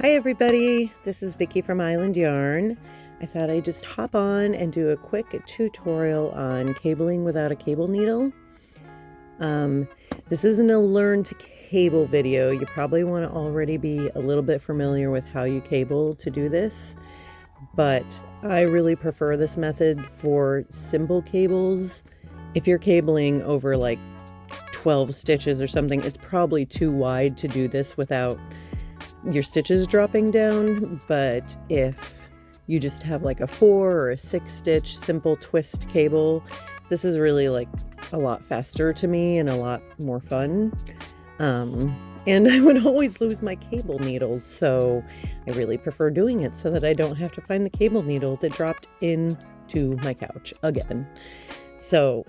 Hi everybody, this is Vicki from Island Yarn. I thought I'd just hop on and do a quick tutorial on cabling without a cable needle. This isn't a learn to cable video. You probably want to already be a little bit familiar with how you cable to do this, but I really prefer this method for simple cables. If you're cabling over like 12 stitches or something, it's probably too wide to do this without your stitches dropping down. But if you just have like a 4 or a 6 stitch simple twist cable, this is really like a lot faster to me and a lot more fun. And I would always lose my cable needles, so I really prefer doing it so that I don't have to find the cable needle that dropped into my couch again. So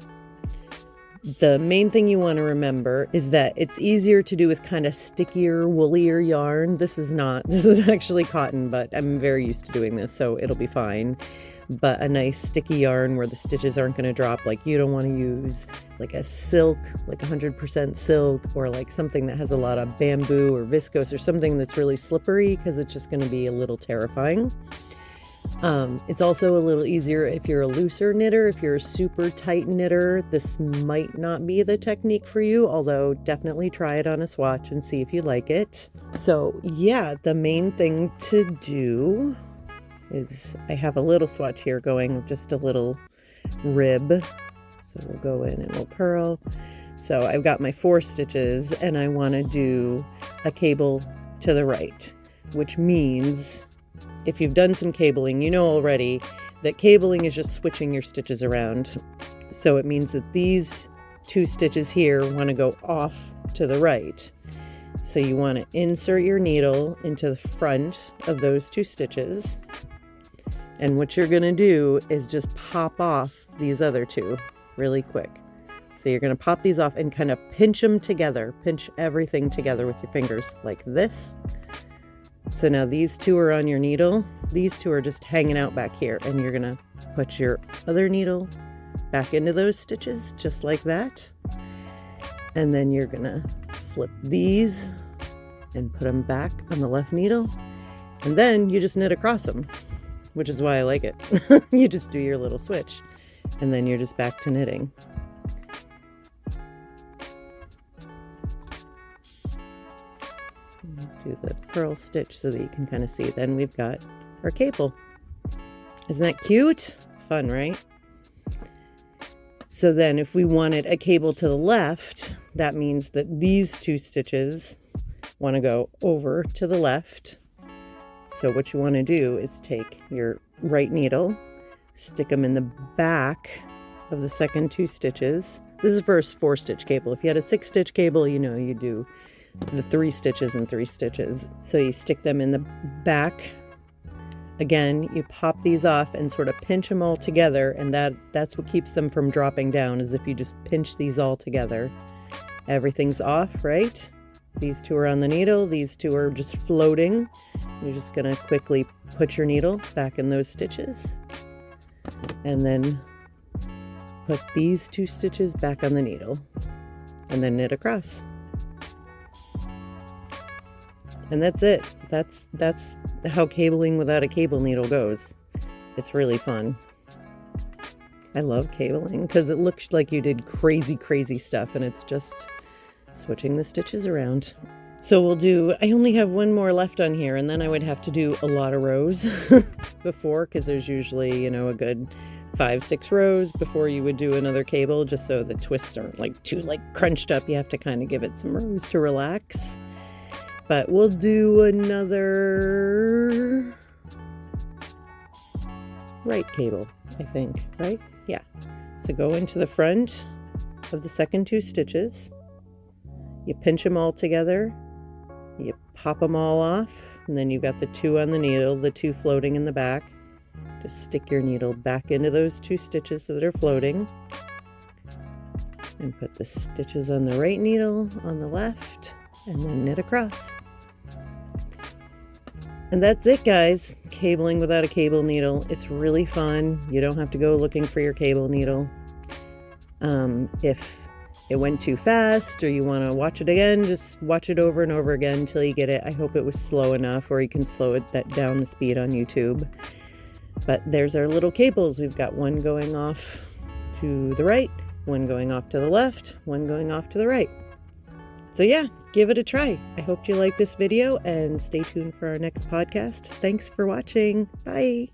the main thing you want to remember is that it's easier to do with kind of stickier, woollier yarn. This is actually cotton, but I'm very used to doing this, so it'll be fine. But a nice sticky yarn where the stitches aren't going to drop, like you don't want to use like a silk, like 100% silk, or like something that has a lot of bamboo or viscose or something that's really slippery, because it's just going to be a little terrifying. It's also a little easier if you're a looser knitter. If you're a super tight knitter, this might not be the technique for you, although definitely try it on a swatch and see if you like it. So yeah, the main thing to do is I have a little swatch here going with just a little rib. So we'll go in and we'll purl. So I've got my 4 stitches and I want to do a cable to the right, which means if you've done some cabling, you know already that cabling is just switching your stitches around. So it means that these 2 stitches here want to go off to the right. So you want to insert your needle into the front of those 2 stitches. And what you're going to do is just pop off these other 2 really quick. So you're going to pop these off and kind of pinch them together. Pinch everything together with your fingers like this. So now these 2 are on your needle. These 2 are just hanging out back here, and you're going to put your other needle back into those stitches just like that. And then you're going to flip these and put them back on the left needle. And then you just knit across them, which is why I like it. You just do your little switch, and then you're just back to knitting. Do the purl stitch so that you can kind of see. Then we've got our cable. Isn't that cute? Fun, right? So then if we wanted a cable to the left, that means that these 2 stitches want to go over to the left. So what you want to do is take your right needle, stick them in the back of the second 2 stitches. This is for a 4 stitch cable. If you had a 6 stitch cable, you know, you do the 3 stitches and 3 stitches. So you stick them in the back. Again, you pop these off and sort of pinch them all together, and that's what keeps them from dropping down, is if you just pinch these all together. Everything's off, right? These 2 are on the needle, these 2 are just floating. You're just going to quickly put your needle back in those stitches, and then put these 2 stitches back on the needle, and then knit across. And that's it. That's how cabling without a cable needle goes. It's really fun. I love cabling because it looks like you did crazy stuff, and it's just switching the stitches around. So I only have 1 more left on here, and then I would have to do a lot of rows before, because there's usually, you know, a good 5-6 rows before you would do another cable, just so the twists aren't like too crunched up. You have to kind of give it some rows to relax. But we'll do another right cable, I think, right? Yeah. So go into the front of the second 2 stitches. You pinch them all together. You pop them all off. And then you've got the 2 on the needle, the 2 floating in the back. Just stick your needle back into those 2 stitches that are floating. And put the stitches on the right needle on the left. And then knit across. And that's it, guys. Cabling without a cable needle. It's really fun. You don't have to go looking for your cable needle. If it went too fast or you want to watch it again, just watch it over and over again until you get it. I hope it was slow enough, or you can slow that down the speed on YouTube. But there's our little cables. We've got one going off to the right, one going off to the left, one going off to the right. So yeah, give it a try. I hope you like this video and stay tuned for our next podcast. Thanks for watching. Bye.